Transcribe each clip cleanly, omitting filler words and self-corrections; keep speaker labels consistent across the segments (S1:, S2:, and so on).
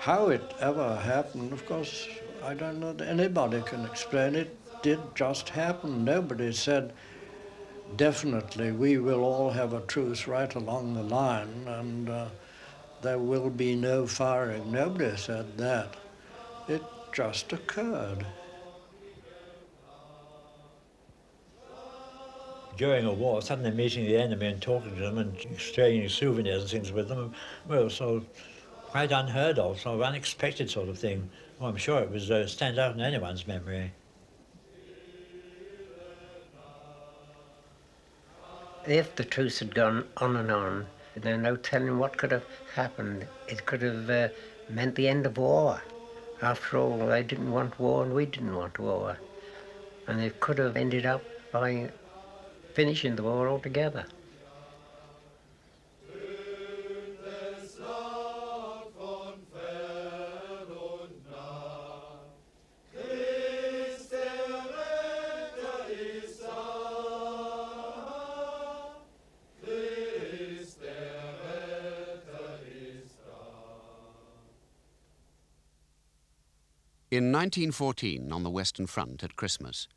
S1: How it ever happened, of course, I don't know that anybody can explain it. Did just happen. Nobody said, definitely, we will all have a truce right along the line and there will be no firing. Nobody said that. It just occurred.
S2: During a war, suddenly meeting the enemy and talking to them and exchanging souvenirs and things with them, well, so quite unheard of, sort of unexpected sort of thing. Well, I'm sure it was stand out in anyone's memory.
S3: If the truce had gone on, then no telling what could have happened. It could have meant the end of war. After all, they didn't want war and we didn't want war. And it could have ended up by finishing the war altogether.
S4: In 1914, on the Western Front at Christmas,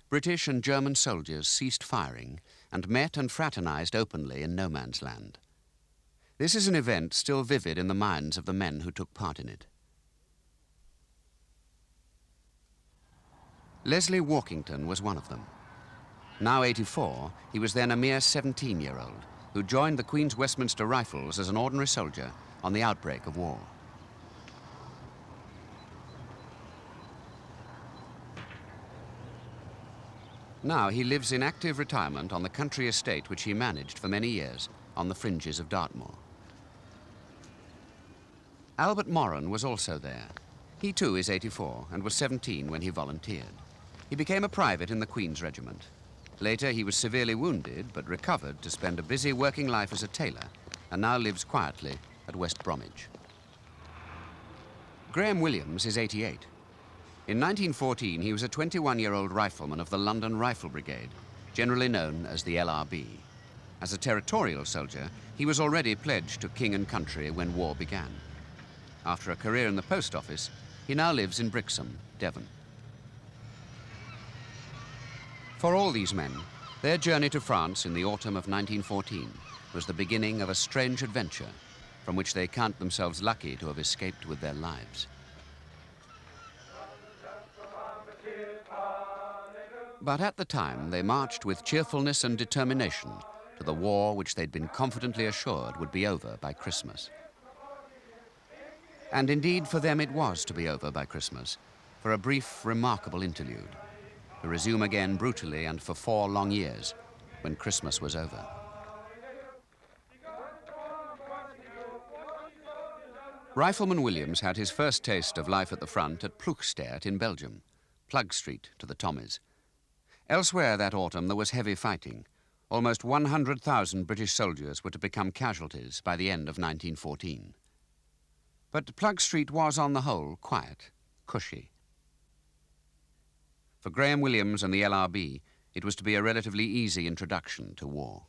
S4: British and German soldiers ceased firing and met and fraternised openly in no man's land. This is an event still vivid in the minds of the men who took part in it. Leslie Walkinton was one of them. Now 84, he was then a mere 17-year-old who joined the Queen's Westminster Rifles as an ordinary soldier on the outbreak of war. Now he lives in active retirement on the country estate which he managed for many years on the fringes of Dartmoor. Albert Moren was also there. He too is 84 and was 17 when he volunteered. He became a private in the Queen's Regiment. Later he was severely wounded but recovered to spend a busy working life as a tailor and now lives quietly at West Bromwich. Graham Williams is 88. In 1914, he was a 21-year-old rifleman of the London Rifle Brigade, generally known as the LRB. As a territorial soldier, he was already pledged to king and country when war began. After a career in the post office, he now lives in Brixham, Devon. For all these men, their journey to France in the autumn of 1914 was the beginning of a strange adventure from which they count themselves lucky to have escaped with their lives. But at the time, they marched with cheerfulness and determination to the war which they'd been confidently assured would be over by Christmas. And indeed, for them it was to be over by Christmas, for a brief, remarkable interlude, to resume again brutally and for 4 long years, when Christmas was over. Rifleman Williams had his first taste of life at the front at Ploegsteert in Belgium, Plug Street to the Tommies. Elsewhere that autumn there was heavy fighting. Almost 100,000 British soldiers were to become casualties by the end of 1914. But Plug Street was, on the whole, quiet, cushy. For Graham Williams and the LRB, it was to be a relatively easy introduction to war.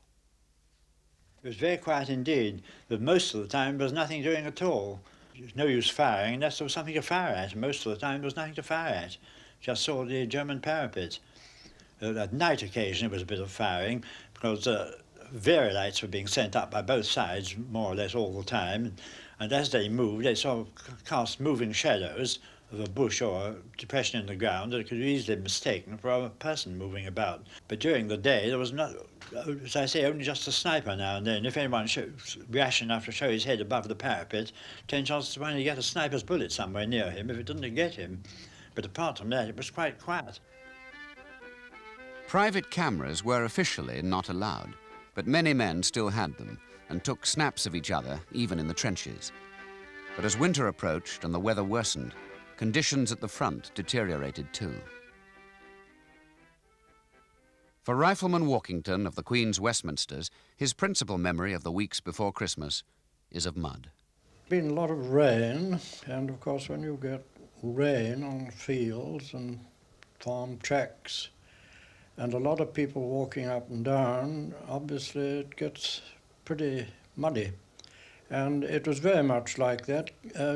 S2: It was very quiet indeed, but most of the time there was nothing doing at all. There was no use firing unless there was something to fire at. Most of the time there was nothing to fire at. Just saw the German parapet. At night occasionally there was a bit of firing because Vera lights were being sent up by both sides more or less all the time, and as they moved they sort of cast moving shadows of a bush or a depression in the ground that could be easily mistaken for a person moving about. But during the day there was not, as I say, only just a sniper now and then. If anyone rash enough to show his head above the parapet, 10 chances to 1 to get a sniper's bullet somewhere near him if it didn't get him. But apart from that, it was quite quiet.
S4: Private cameras were officially not allowed, but many men still had them and took snaps of each other, even in the trenches. But as winter approached and the weather worsened, conditions at the front deteriorated too. For Rifleman Walkinton of the Queen's Westminsters, his principal memory of the weeks before Christmas is of mud.
S1: Been a lot of rain, and of course when you get rain on fields and farm tracks, and a lot of people walking up and down, obviously it gets pretty muddy. And it was very much like that,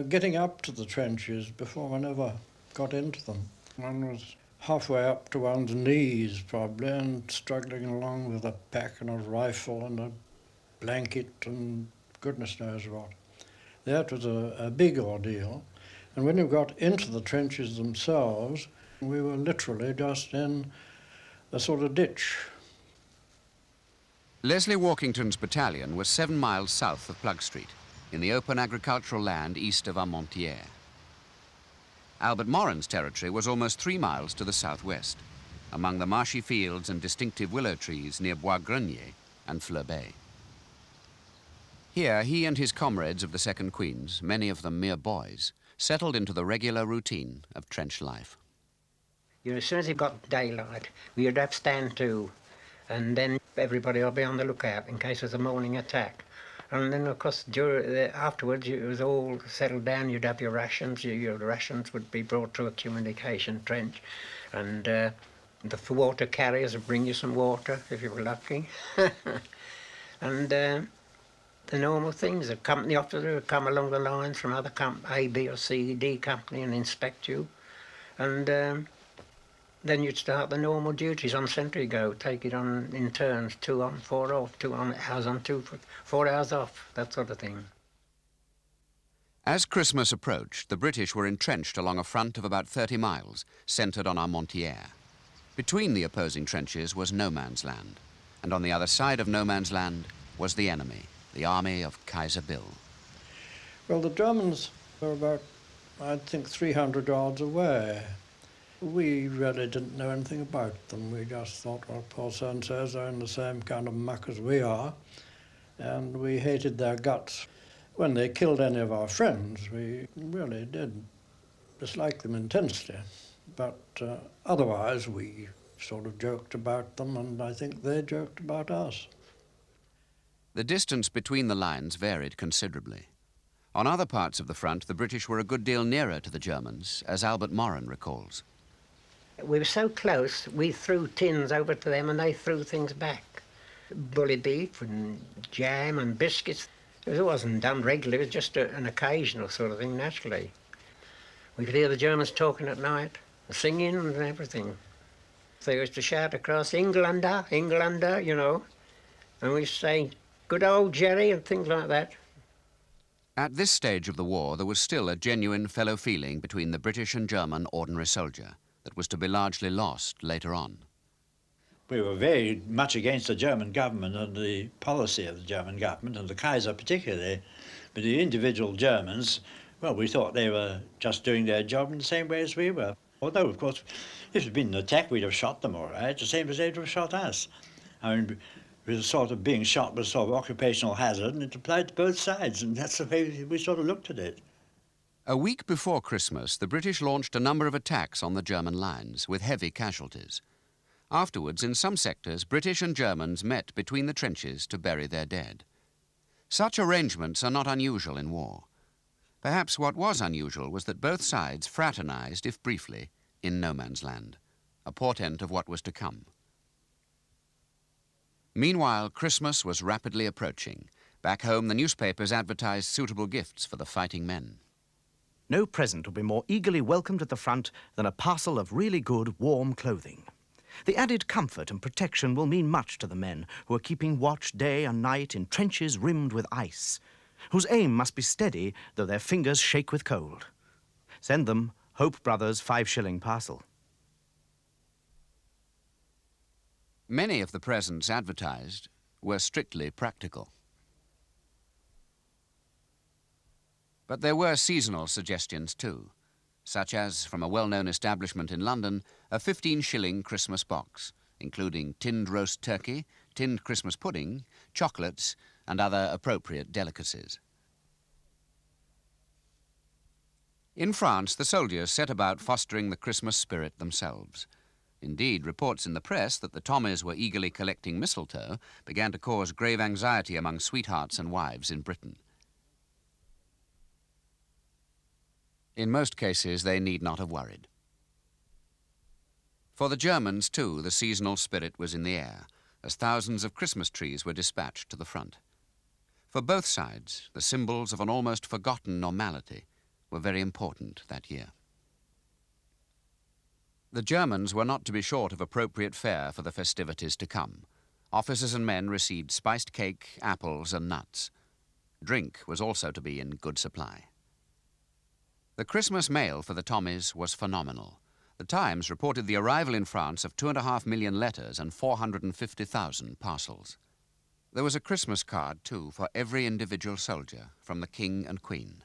S1: getting up to the trenches before one ever got into them. One was halfway up to one's knees probably and struggling along with a pack and a rifle and a blanket and goodness knows what. That was a big ordeal. And when you got into the trenches themselves, we were literally just in a sort of ditch.
S4: Leslie Walkington's battalion was 7 miles south of Plug Street, in the open agricultural land east of Armentières. Albert Moren's territory was almost 3 miles to the southwest, among the marshy fields and distinctive willow trees near Bois Grenier and Fleur Bay. Here, he and his comrades of the 2nd Queens, many of them mere boys, settled into the regular routine of trench life.
S3: You know, as soon as it got daylight, we'd have stand to, and then everybody will be on the lookout in case there's a morning attack. And then, of course, afterwards, it was all settled down. You'd have your rations. Your rations would be brought to a communication trench. And the water carriers would bring you some water, if you were lucky. And the normal things, a company officer would come along the lines from other A, B or C, D company and inspect you. And then you'd start the normal duties on sentry go, take it on in turns, 2 on, 4 off, 2 on, hours on, 2, 4 hours off, that sort of thing.
S4: As Christmas approached, the British were entrenched along a front of about 30 miles, centred on Armentières. Between the opposing trenches was no man's land, and on the other side of no man's land was the enemy, the army of Kaiser Bill.
S1: Well, the Germans were about, I think, 300 yards away. We really didn't know anything about them. We just thought, well, poor so-and-sos are in the same kind of muck as we are, and we hated their guts. When they killed any of our friends, we really did dislike them intensely. But otherwise, we sort of joked about them, and I think they joked about us.
S4: The distance between the lines varied considerably. On other parts of the front, the British were a good deal nearer to the Germans, as Albert Moren recalls.
S3: We were so close, we threw tins over to them and they threw things back. Bully beef and jam and biscuits. It wasn't done regularly, it was just an occasional sort of thing, naturally. We could hear the Germans talking at night, singing and everything. They used to shout across, Englander, Englander, you know. And we used to say, good old Jerry and things like that.
S4: At this stage of the war, there was still a genuine fellow feeling between the British and German ordinary soldier that was to be largely lost later on.
S2: We were very much against the German government and the policy of the German government, and the Kaiser particularly. But the individual Germans, well, we thought they were just doing their job in the same way as we were. Although, of course, if it had been an attack, we'd have shot them all right, the same as they'd have shot us. I mean, it was sort of being shot was sort of occupational hazard, and it applied to both sides, and that's the way we sort of looked at it.
S4: A week before Christmas, the British launched a number of attacks on the German lines, with heavy casualties. Afterwards, in some sectors, British and Germans met between the trenches to bury their dead. Such arrangements are not unusual in war. Perhaps what was unusual was that both sides fraternized, if briefly, in no man's land, a portent of what was to come. Meanwhile, Christmas was rapidly approaching. Back home, the newspapers advertised suitable gifts for the fighting men.
S5: No present will be more eagerly welcomed at the front than a parcel of really good, warm clothing. The added comfort and protection will mean much to the men who are keeping watch day and night in trenches rimmed with ice, whose aim must be steady, though their fingers shake with cold. Send them Hope Brothers 5-shilling parcel.
S4: Many of the presents advertised were strictly practical. But there were seasonal suggestions too, such as, from a well-known establishment in London, a 15-shilling Christmas box, including tinned roast turkey, tinned Christmas pudding, chocolates, and other appropriate delicacies. In France, the soldiers set about fostering the Christmas spirit themselves. Indeed, reports in the press that the Tommies were eagerly collecting mistletoe began to cause grave anxiety among sweethearts and wives in Britain. In most cases, they need not have worried. For the Germans, too, the seasonal spirit was in the air, as thousands of Christmas trees were dispatched to the front. For both sides, the symbols of an almost forgotten normality were very important that year. The Germans were not to be short of appropriate fare for the festivities to come. Officers and men received spiced cake, apples and nuts. Drink was also to be in good supply. The Christmas mail for the Tommies was phenomenal. The Times reported the arrival in France of 2.5 million letters and 450,000 parcels. There was a Christmas card, too, for every individual soldier, from the King and Queen.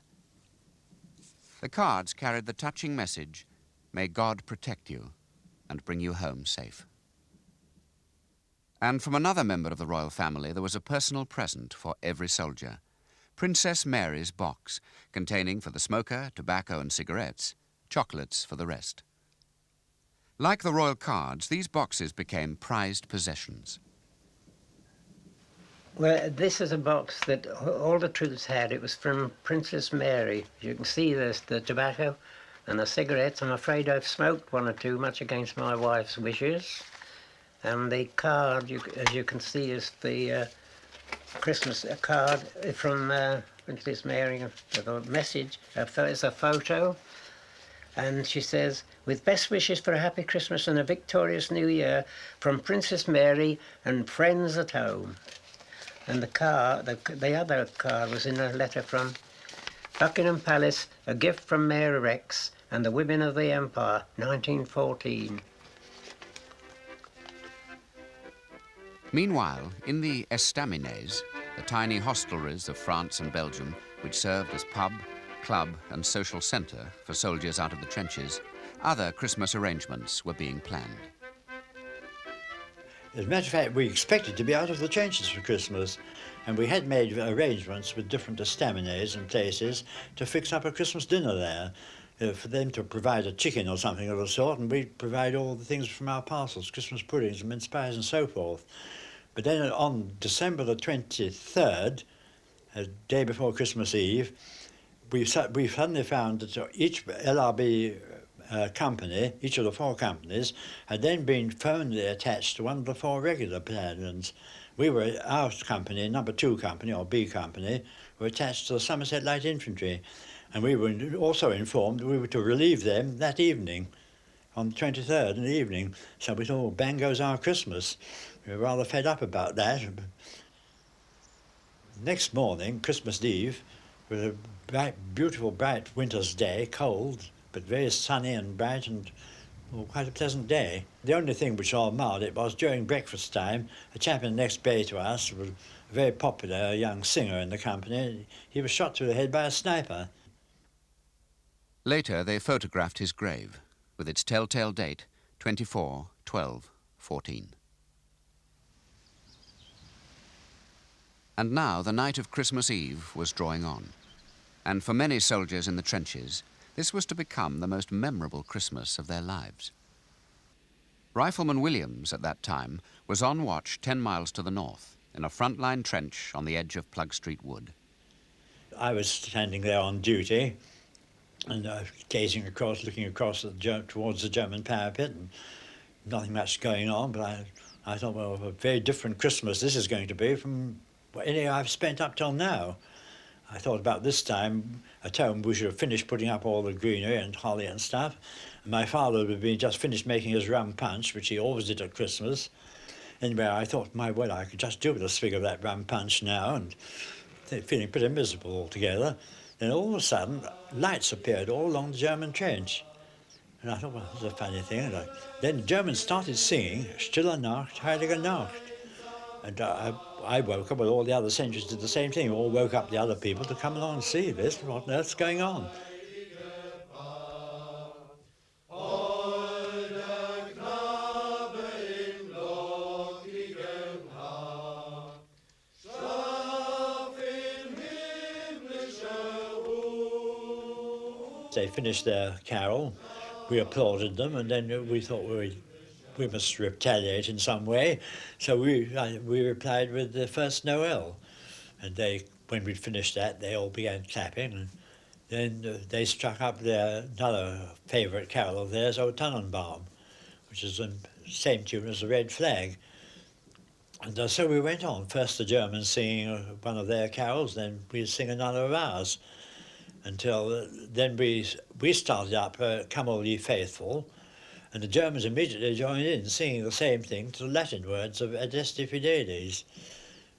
S4: The cards carried the touching message, "May God protect you and bring you home safe." And from another member of the royal family, there was a personal present for every soldier. Princess Mary's box, containing for the smoker tobacco and cigarettes, chocolates for the rest. Like the royal cards, these boxes became prized possessions.
S3: Well, this is a box that all the troops had. It was from Princess Mary. You can see there's the tobacco and the cigarettes. I'm afraid I've smoked one or two, much against my wife's wishes. And the card, as you can see, is the Christmas card from Princess Mary, the message. It's a photo. And she says, "With best wishes for a happy Christmas and a victorious New Year from Princess Mary and friends at home." And the other card was in a letter from Buckingham Palace, a gift from Mayor Rex and the women of the Empire, 1914.
S4: Meanwhile, in the estaminets, the tiny hostelries of France and Belgium, which served as pub, club and social centre for soldiers out of the trenches, other Christmas arrangements were being planned.
S2: As a matter of fact, we expected to be out of the trenches for Christmas, and we had made arrangements with different estaminets and places to fix up a Christmas dinner there, for them to provide a chicken or something of the sort, and we'd provide all the things from our parcels, Christmas puddings and mince pies and so forth. But then on December the 23rd, a day before Christmas Eve, we suddenly found that each LRB company, each of the 4 companies, had then been firmly attached to one of the 4 regular battalions. Our company, number 2 company, or B company, were attached to the Somerset Light Infantry, and we were also informed that we were to relieve them that evening, on the 23rd in the evening. So we thought, bang goes our Christmas. We were rather fed up about that. Next morning, Christmas Eve, was a bright, beautiful, bright winter's day, cold, but very sunny and bright and quite a pleasant day. The only thing which all marred it was during breakfast time, a chap in the next bay to us, was a very popular young singer in the company. He was shot through the head by a sniper.
S4: Later, they photographed his grave, with its telltale date, 24/12/14. And now the night of Christmas Eve was drawing on. And for many soldiers in the trenches, this was to become the most memorable Christmas of their lives. Rifleman Williams, at that time, was on watch 10 miles to the north, in a front-line trench on the edge of Plug Street Wood.
S2: I was standing there on duty, and gazing across, looking across towards the German parapet, and nothing much going on, but I thought, well, a very different Christmas this is going to be from any I've spent up till now. I thought about this time at home we should have finished putting up all the greenery and holly and stuff, and my father would have been just finished making his rum punch, which he always did at Christmas. Anyway, I thought, my word, I could just do with a swig of that rum punch now, and feeling pretty miserable altogether. Then all of a sudden, lights appeared all along the German trench. And I thought, well, that's a funny thing. And then the Germans started singing, Stille Nacht, Heilige Nacht. And I woke up, and all the other sentries did the same thing. We all woke up the other people to come along and see this, what on earth's going on. They finished their carol, we applauded them, and then we thought we must retaliate in some way. So we replied with the First Noel, and when we'd finished that, they all began clapping, and then they struck up another favourite carol of theirs, O Tannenbaum, which is the same tune as the Red Flag. And so we went on. First the Germans singing one of their carols, then we'd sing another of ours. Until then we started up Come All Ye Faithful, and the Germans immediately joined in singing the same thing to the Latin words of Adeste Fideles.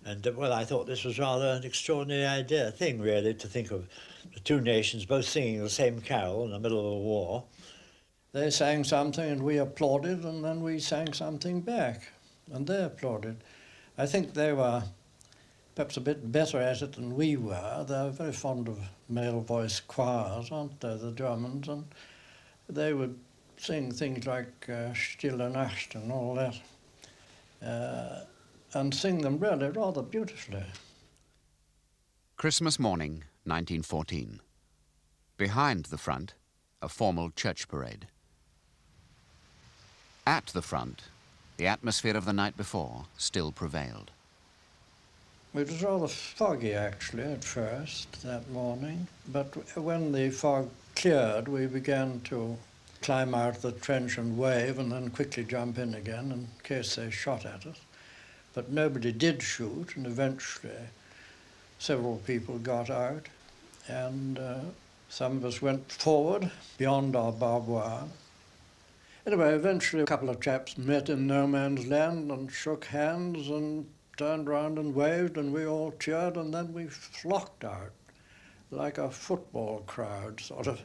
S2: And well, I thought this was rather an extraordinary thing really, to think of the two nations both singing the same carol in the middle of a war.
S1: They sang something and we applauded, and then we sang something back and they applauded. I think they were perhaps a bit better at it than we were. They're very fond of male voice choirs, aren't they, the Germans? And they would sing things like Stille Nacht and all that, and sing them really rather beautifully.
S4: Christmas morning, 1914. Behind the front, a formal church parade. At the front, the atmosphere of the night before still prevailed.
S1: It was rather foggy, actually, at first that morning, but when the fog cleared, we began to climb out the trench and wave and then quickly jump in again in case they shot at us. But nobody did shoot, and eventually several people got out, and some of us went forward beyond our barbed wire. Anyway, eventually a couple of chaps met in no man's land and shook hands and turned round and waved, and we all cheered, and then we flocked out like a football crowd, sort of,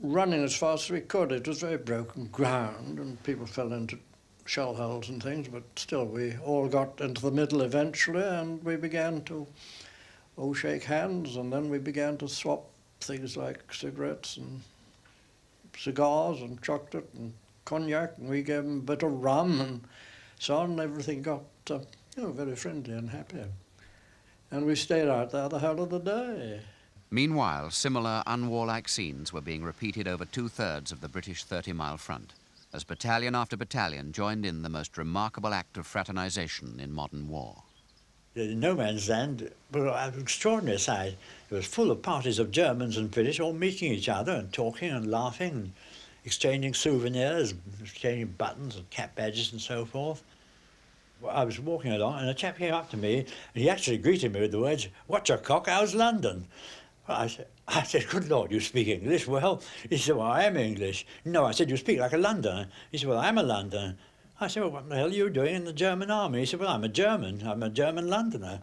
S1: running as fast as we could. It was very broken ground, and people fell into shell holes and things, but still we all got into the middle eventually, and we began to shake hands, and then we began to swap things like cigarettes and cigars and chocolate and cognac, and we gave them a bit of rum and so on, and everything got very friendly and happy. And we stayed out there the whole of the day.
S4: Meanwhile, similar unwarlike scenes were being repeated over two-thirds of the British 30-mile front, as battalion after battalion joined in the most remarkable act of fraternisation in modern war.
S2: The no man's land was an extraordinary sight. It was full of parties of Germans and British all meeting each other and talking and laughing and exchanging souvenirs, exchanging buttons and cap badges and so forth. Well, I was walking along and a chap came up to me and he actually greeted me with the words, "What's your cock, how's London?" Well, I said, "Good Lord, you speak English?" Well, he said, "Well, I am English." "No," I said, "you speak like a Londoner." He said, "Well, I'm a Londoner." I said, "Well, what the hell are you doing in the German army?" He said, "Well, I'm a German Londoner."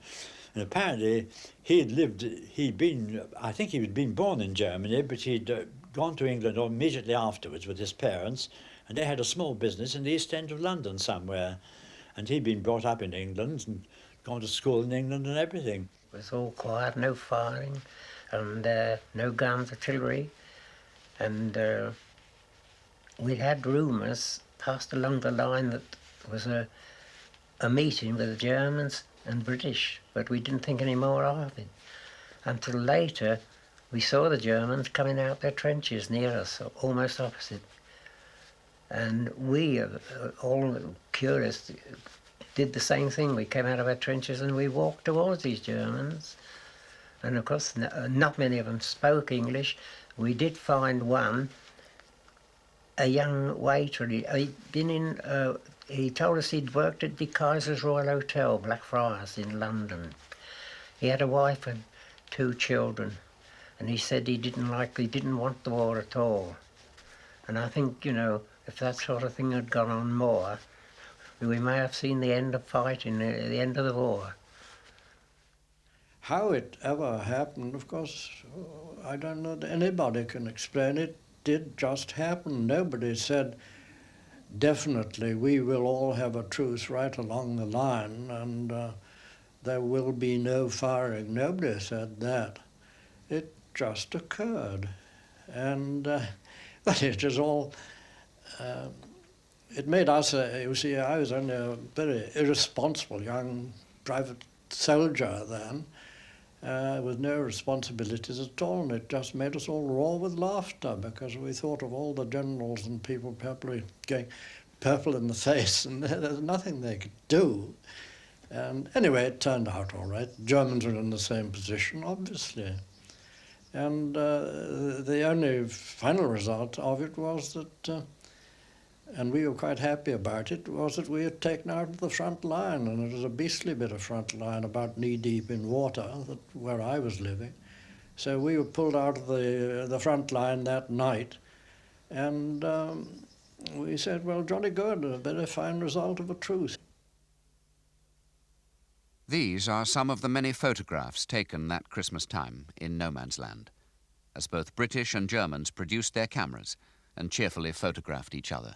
S2: And apparently I think he'd been born in Germany, but he'd gone to England immediately afterwards with his parents, and they had a small business in the East End of London somewhere. And he'd been brought up in England and gone to school in England and everything.
S3: It was all quiet, no firing, and no guns, artillery, and we had rumours passed along the line that there was a meeting with the Germans and British, but we didn't think any more of it. Until later, we saw the Germans coming out their trenches near us, almost opposite. And we, all curious, did the same thing. We came out of our trenches and we walked towards these Germans. And of course, not many of them spoke English. We did find one, a young waiter. He told us he'd worked at De Kaiser's Royal Hotel, Blackfriars in London. He had a wife and 2 children, and he said he didn't want the war at all. And I think, if that sort of thing had gone on more, we may have seen the end of fighting, the end of the war.
S1: How it ever happened, of course, I don't know that anybody can explain it. It did just happen. Nobody said, definitely, we will all have a truce right along the line and there will be no firing. Nobody said that. It just occurred. And but it is all, it made us, you see, I was only a very irresponsible young private soldier then, with no responsibilities at all, and it just made us all roar with laughter because we thought of all the generals and people probably going purple in the face, and there's nothing they could do. And anyway, it turned out all right. The Germans were in the same position, obviously. And the only final result of it was that and we were quite happy about it, was that we had taken out the front line, and it was a beastly bit of front line, about knee-deep in water, where I was living. So we were pulled out of the front line that night, and we said, well, jolly good, a very fine result of a truce.
S4: These are some of the many photographs taken that Christmas time in no man's land, as both British and Germans produced their cameras and cheerfully photographed each other.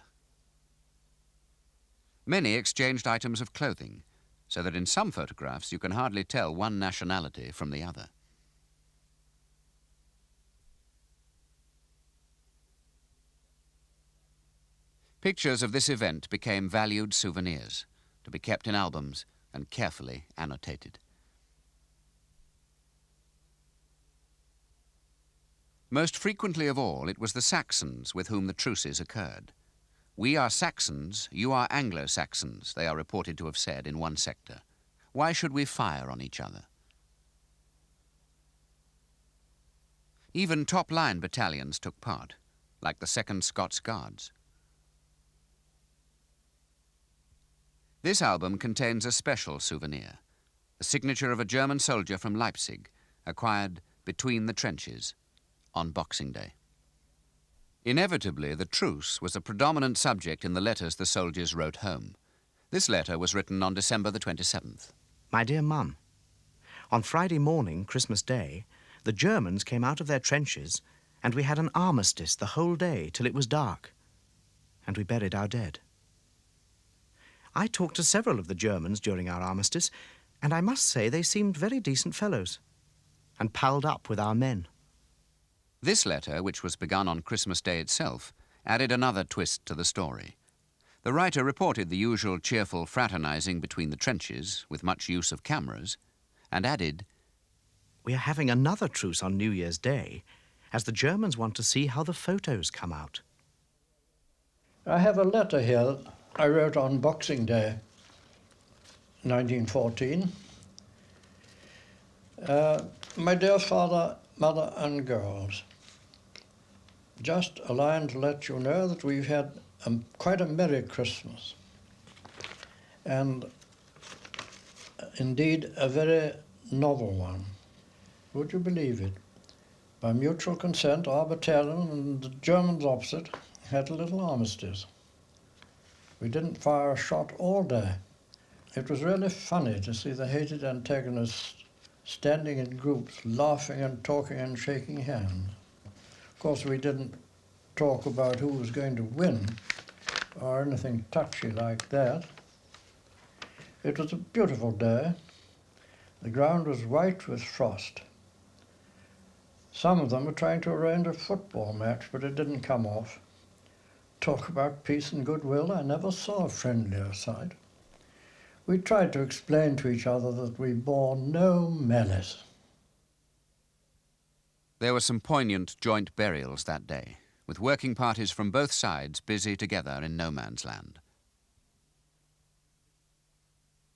S4: Many exchanged items of clothing, so that in some photographs you can hardly tell one nationality from the other. Pictures of this event became valued souvenirs, to be kept in albums and carefully annotated. Most frequently of all, it was the Saxons with whom the truces occurred. "We are Saxons, you are Anglo-Saxons," they are reported to have said in one sector. "Why should we fire on each other?" Even top-line battalions took part, like the 2nd Scots Guards. This album contains a special souvenir, the signature of a German soldier from Leipzig, acquired between the trenches on Boxing Day. Inevitably, the truce was a predominant subject in the letters the soldiers wrote home. This letter was written on December the 27th.
S5: My dear Mum, on Friday morning, Christmas Day, the Germans came out of their trenches and we had an armistice the whole day till it was dark, and we buried our dead. I talked to several of the Germans during our armistice, and I must say they seemed very decent fellows and palled up with our men.
S4: This letter, which was begun on Christmas Day itself, added another twist to the story. The writer reported the usual cheerful fraternizing between the trenches, with much use of cameras, and added,
S5: "We are having another truce on New Year's Day, as the Germans want to see how the photos come out."
S1: I have a letter here I wrote on Boxing Day, 1914. My dear father, mother and girls, just a line to let you know that we've had quite a merry Christmas, and indeed a very novel one. Would you believe it? By mutual consent, our battalion and the Germans opposite had a little armistice. We didn't fire a shot all day. It was really funny to see the hated antagonists standing in groups, laughing and talking and shaking hands. Of course, we didn't talk about who was going to win or anything touchy like that. It was a beautiful day. The ground was white with frost. Some of them were trying to arrange a football match, but it didn't come off. Talk about peace and goodwill, I never saw a friendlier sight. We tried to explain to each other that we bore no malice.
S4: There were some poignant joint burials that day, with working parties from both sides busy together in no man's land.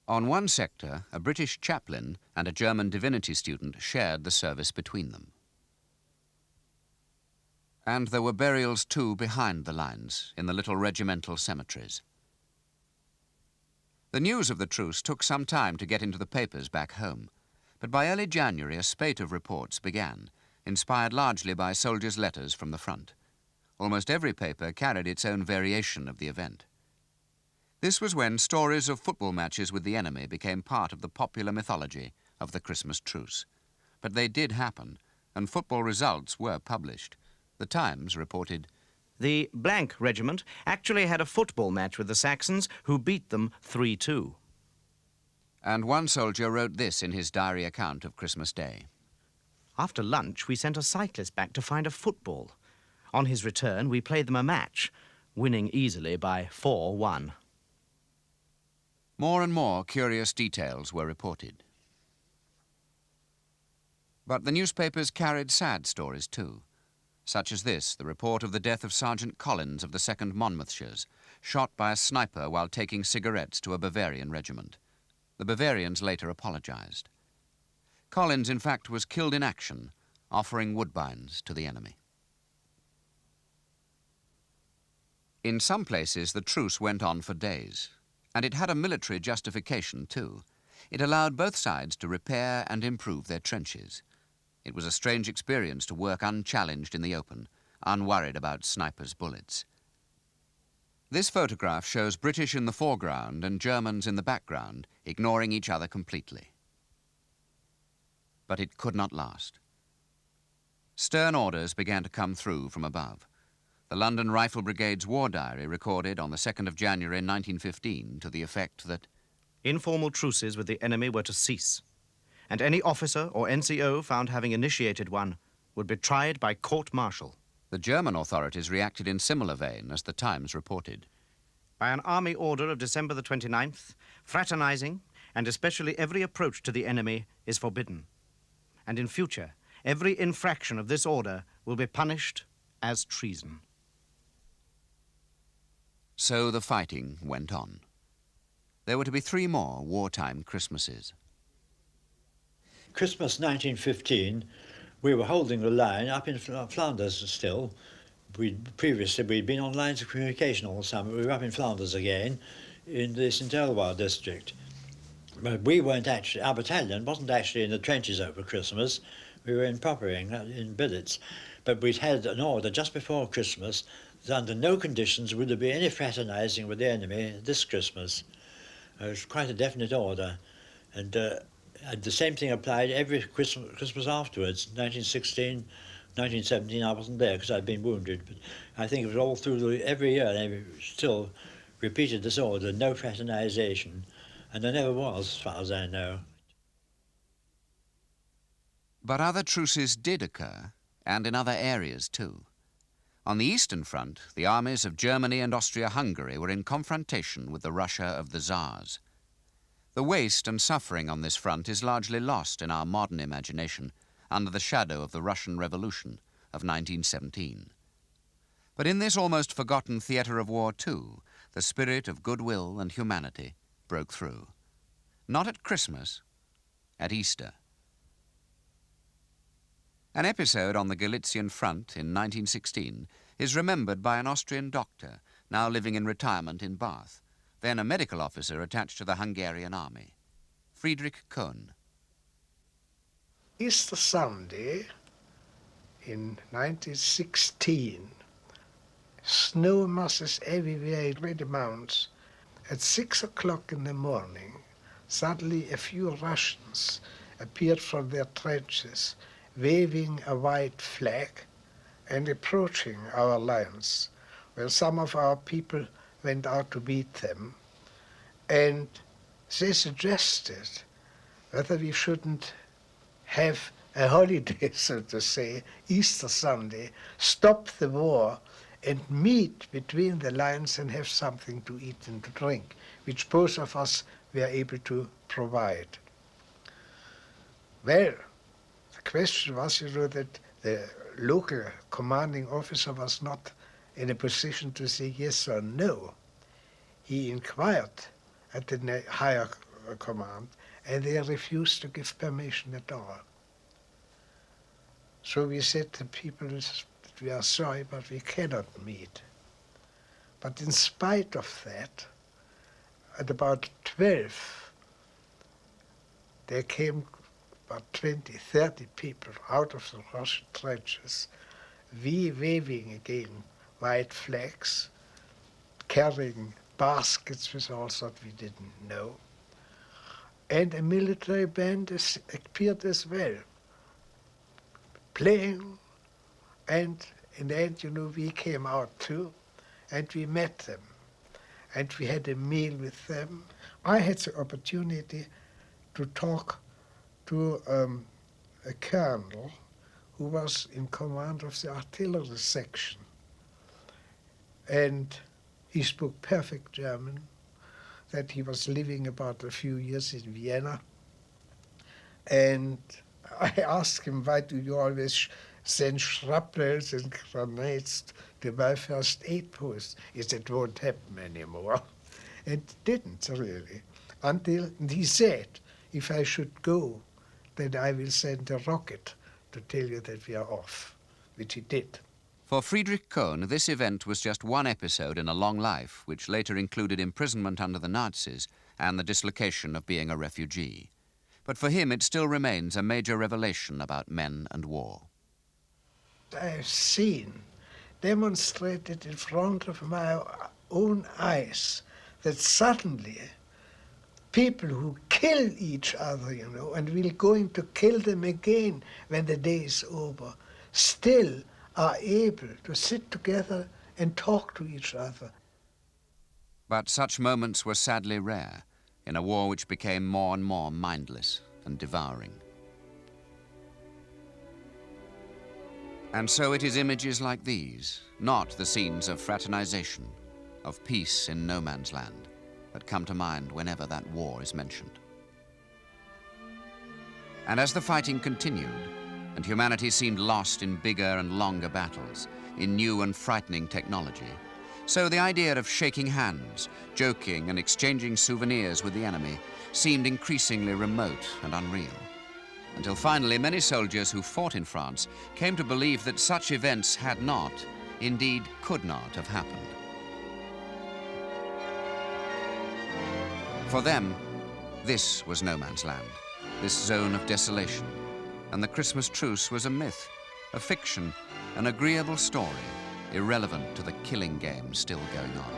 S4: On one sector, a British chaplain and a German divinity student shared the service between them. And there were burials too behind the lines, in the little regimental cemeteries. The news of the truce took some time to get into the papers back home, but by early January a spate of reports began, inspired largely by soldiers' letters from the front. Almost every paper carried its own variation of the event. This was when stories of football matches with the enemy became part of the popular mythology of the Christmas truce. But they did happen, and football results were published. The Times reported,
S5: "The blank regiment actually had a football match with the Saxons, who beat them 3-2.
S4: And one soldier wrote this in his diary account of Christmas Day.
S5: After lunch, we sent a cyclist back to find a football. On his return, we played them a match, winning easily by 4-1.
S4: More and more curious details were reported. But the newspapers carried sad stories too, such as this, the report of the death of Sergeant Collins of the 2nd Monmouthshires, shot by a sniper while taking cigarettes to a Bavarian regiment. The Bavarians later apologized. Collins, in fact, was killed in action, offering woodbines to the enemy. In some places, the truce went on for days, and it had a military justification too. It allowed both sides to repair and improve their trenches. It was a strange experience to work unchallenged in the open, unworried about snipers' bullets. This photograph shows British in the foreground and Germans in the background, ignoring each other completely. But it could not last. Stern orders began to come through from above. The London Rifle Brigade's war diary recorded on the 2nd of January 1915 to the effect that
S5: informal truces with the enemy were to cease, and any officer or NCO found having initiated one would be tried by court-martial.
S4: the German authorities reacted in similar vein, as the Times reported.
S5: By an army order of December the 29th, fraternizing, and especially every approach to the enemy, is forbidden. And in future, every infraction of this order will be punished as treason.
S4: So the fighting went on. There were to be 3 more wartime Christmases.
S2: Christmas 1915, we were holding the line up in Flanders still. Previously we'd been on lines of communication all the summer. We were up in Flanders again, in the St. Eloi district. But we weren't actually, our battalion wasn't actually in the trenches over Christmas. We were in Poppering, in billets. But we'd had an order just before Christmas that under no conditions would there be any fraternising with the enemy this Christmas. It was quite a definite order. And the same thing applied every Christmas afterwards. 1916, 1917, I wasn't there because I'd been wounded. But I think it was all through every year they still repeated this order, no fraternisation. And there never was, as far as I know.
S4: But other truces did occur, and in other areas too. On the Eastern Front, the armies of Germany and Austria-Hungary were in confrontation with the Russia of the Tsars. The waste and suffering on this front is largely lost in our modern imagination under the shadow of the Russian Revolution of 1917. But in this almost forgotten theatre of war too, the spirit of goodwill and humanity broke through. Not at Christmas, at Easter. An episode on the Galician front in 1916 is remembered by an Austrian doctor now living in retirement in Bath, then a medical officer attached to the Hungarian army, Friedrich Kohn.
S6: Easter Sunday in 1916, snow masses everywhere in great amounts. At 6 o'clock in the morning, suddenly a few Russians appeared from their trenches, waving a white flag and approaching our lines. Well, some of our people went out to meet them, and they suggested whether we shouldn't have a holiday, so to say, Easter Sunday, stop the war and meet between the lines and have something to eat and to drink, which both of us were able to provide. Well, the question was, that the local commanding officer was not in a position to say yes or no. He inquired at the higher command, and they refused to give permission at all. So we said to people, we are sorry, but we cannot meet. But in spite of that, at about 12, there came about 20, 30 people out of the Russian trenches, we waving again white flags, carrying baskets with all that we didn't know. And a military band appeared as well, playing, and in the end, we came out too, and we met them, and we had a meal with them. I had the opportunity to talk to a colonel who was in command of the artillery section, and he spoke perfect German, that he was living about a few years in Vienna. And I asked him, why do you always send shrapnels and grenades to my first aid post? He said, it won't happen anymore. And it didn't, really, until he said, if I should go, then I will send a rocket to tell you that we are off, which he did.
S4: For Friedrich Kohn, this event was just one episode in a long life, which later included imprisonment under the Nazis and the dislocation of being a refugee. But for him, it still remains a major revelation about men and war.
S6: I've seen demonstrated in front of my own eyes that suddenly people who kill each other, you know, and we're going to kill them again when the day is over, still are able to sit together and talk to each other.
S4: But such moments were sadly rare in a war which became more and more mindless and devouring. And so it is images like these, not the scenes of fraternization, of peace in no man's land, that come to mind whenever that war is mentioned. And as the fighting continued, and humanity seemed lost in bigger and longer battles, in new and frightening technology, so the idea of shaking hands, joking and exchanging souvenirs with the enemy seemed increasingly remote and unreal, until finally many soldiers who fought in France came to believe that such events had not, indeed could not have happened. For them, this was no man's land, this zone of desolation, and the Christmas truce was a myth, a fiction, an agreeable story, irrelevant to the killing game still going on.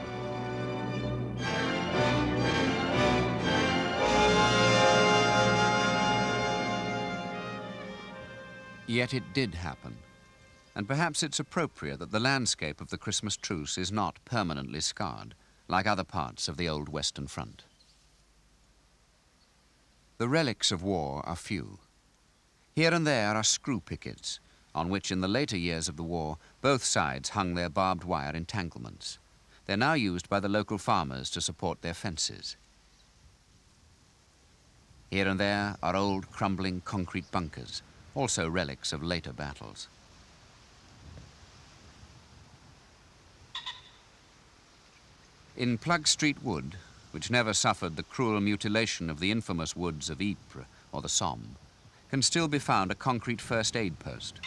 S4: Yet it did happen, and perhaps it's appropriate that the landscape of the Christmas truce is not permanently scarred, like other parts of the old Western Front. The relics of war are few. Here and there are screw pickets, on which in the later years of the war, both sides hung their barbed wire entanglements. They're now used by the local farmers to support their fences. Here and there are old crumbling concrete bunkers, also relics of later battles. In Plug Street Wood, which never suffered the cruel mutilation of the infamous woods of Ypres or the Somme, can still be found a concrete first aid post,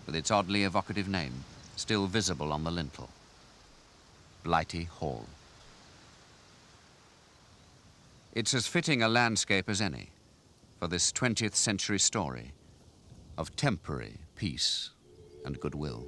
S4: with its oddly evocative name still visible on the lintel, Blighty Hall. It's as fitting a landscape as any for this 20th century story of temporary peace and goodwill.